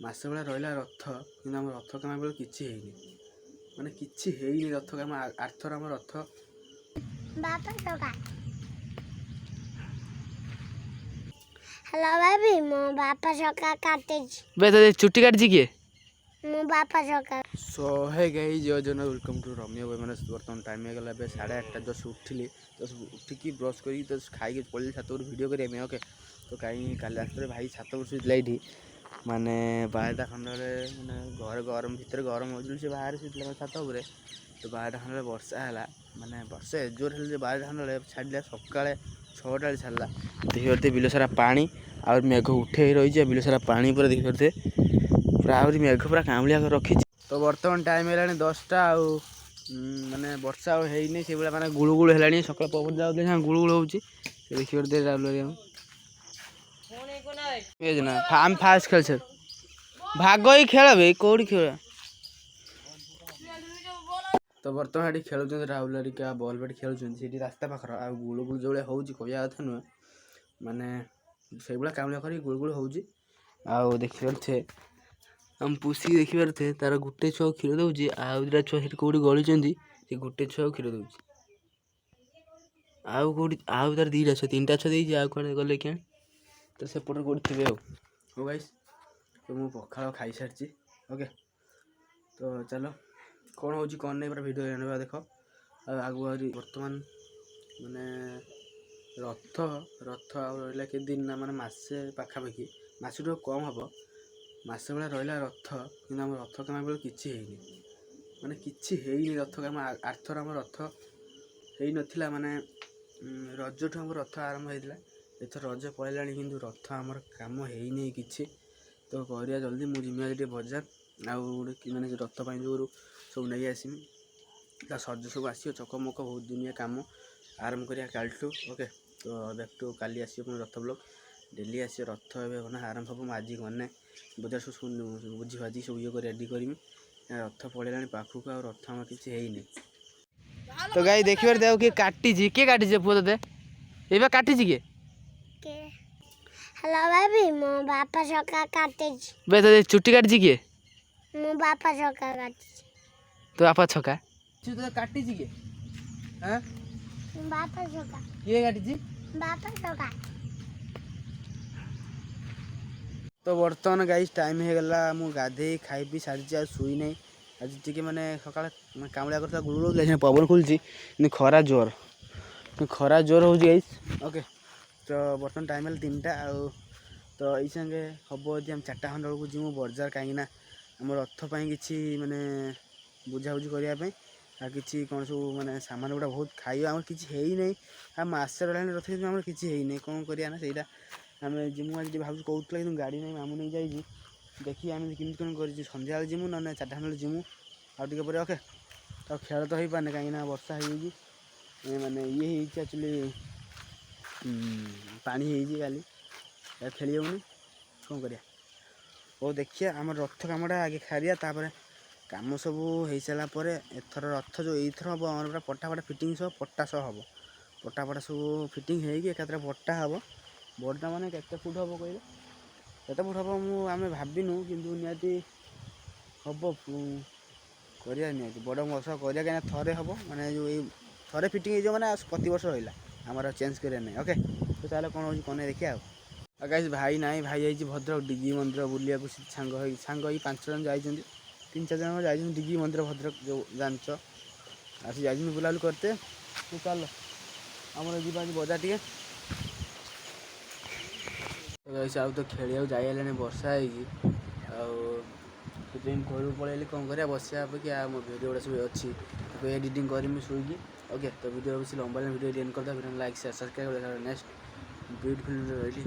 ମାସେ ଭଳିଆ ରହିଲା ରଥ, କିନ୍ତୁ ଆମ ରଥ କାମ ବେଳକୁ କିଛି ହେଇନି, ମାନେ କିଛି ହେଇନି ରଥ କାମ। ଆରଥର ଆମ ରଥ हेलो बेबी मो बापा सका काटेज बे तो चुट्टी काटजी किए मो बापा सका सो है गई जय जन वेलकम टू रम्य भाई। मैंने बर्तमान टाइम होगा 8:30 जस्ट उठिली, जस्ट उठिकी ब्रश करी जस्ट खाई पड़ी छात वीडियो करें। ओके तो कहीं काली आसते भाई छात शुला ये माने 12टा खंडे मैंने घर गरम भितर गरम हो से बाहर शुला छात उपर। तो 12टा खंडे वर्षा है, माने वर्षा एजोर है 12टा खंडे छाड़ा सका 6टा छाड़ा। देखिए बिल सारा पानी आ मेघ उठे रही है, बिल सारा पानी पूरा देखिए पूरा आहरी मेघ पूरा कामलिया रखी। तो बर्तमान टाइम है 10टा माने वर्षा होनी से भाई माने गुड़गुड़ है सका पवन जाऊँ गुड़गुड़ हो देखिए ना आम फास्ट खेल भाग ही खेल भाई कौटी खेल। तो बर्तमान ये खेलुं राहुल हरिका बल बैट खेलुं रास्ता पाखर आ गुड़गुड़ जो हो कहवा कथा नुह माने से भाया काम कर गुड़गुड़ हो देखिए हम पुषी देखिए तार गोटे छुआ क्षीर दूसरी आउ दुटा छुआ कौटी गली गोटे छुआ क्षीर दूसरी आउ कौटी आउ तार 2टा छुआ 3टा छुआ देती आउ कौन गले क्या तो सेपटे कौटी थे हो गाइस। तो मुझे पखाड़ खाई सारी। ओके तो चलो कौन हो कौन नहीं पूरा वीडियो जाना देख आगु बर्तमान माने रथ रथ आ रहा के दिन ना माने मसे पाखापाखि मसे टू कम हम मसे भाया रहा रथ, कि आम रथ काम बेलू किसी है माने किसी है रथ काम। आरथर आम रथ हो नाला माने रजठू आम रथ आरंभ होता एथर रज पलैला कि रथ आमर काम है कि। तो करिया जल्दी मुझे जिमी बजार आउ मैंने रथ जो सब नहीं आसमी सज सब आस चकमक बहुत दुनिया कम आरंभ करिया कालठू। ओके तो बैक काली आस रथ ब्लॉग डेली आस रथ एवं आरंभ हम आज गने बजार सब बुझी भाजी सब ये रेडी करमी रथ पलैला पाखक आ रथ आम किसी है। तो गाई देखिए देख किए काटी किए काटी पुआ ते ये काटी किए हेलो बेबी मो बापा सका काटेज बे तो चुट्टी काटजी किए मो बापा सका काटेज तो आपा छका तो काटी किए हां बापा सका किए काटी बापा सका। तो बर्तमान गाइस टाइम हो गला मु गाधे खाई पी सारी शुई नहीं आज टी मैंने सका कामलिया करता गुड़ पवन खुलची खरा जोर हो गाइस। ओके तो बर्तमान टाइम है 3टा तो ये संगे हम यदि हम 4टा खंड बेलू जीमु बजार कहीं आम रथपाई कि माने बुझाबुझी करने कि कौन सब माने सामान गुड़ा बहुत खाइबा आम कि है नहीं आ मसे रहा रथ आम कि है नहीं कौन करा से आम जीमु आज भाव कहूला कि गाड़ी नहीं मामू नहीं जाइए देखिए आम कमी कौन कर सन्ध्या जीमु ना 4टा खंड जीमु आगे पर। ओके तो खेल तो हो पारे कहीं वर्षा हो माने ये एक्चुअली पानी हो काली खेली होनी कौन करिया। ओ देखिए आम रथ कामटा आगे खारिया तापर काम सब हो सारापर एथर रथ जो एथर हम आम पूरा पट्टा फिटिंग सब पट्टा सह हम पट्टा सब फिटिंग होगी एकात्र पट्टा हम बड़ा माने केते फुट हम कहले केते फुट हम आम भाविनु किंतु निहाती हम करिया निहाती बड़ मस करिया कहीं थरे हम माने जो थरे फिटिंग हो मैंने प्रति वर्ष रहा आमर चेंज करिया नहीं। ओके तो चलो कौन हो कौन देखिए गाइस भाई ना भाई जाइए भद्रक डिगी मंदिर बुलिया सांग 5 जन जा 3-4 जन जा डिगी मंदिर भद्रक जो जानच आसी जा बुलाबुली करते। तो चल आम जा बजार टे आउ तो खेल जाइए वर्षा होती घर पलैली कौन कर बसा अपेक्षा मो भिडियो गुड़ा सब अच्छी एडिटिंग करमी शुईकी। ओके तो वीडियो लंबा वीडियो एंड करता like share subscribe next beautiful video रही।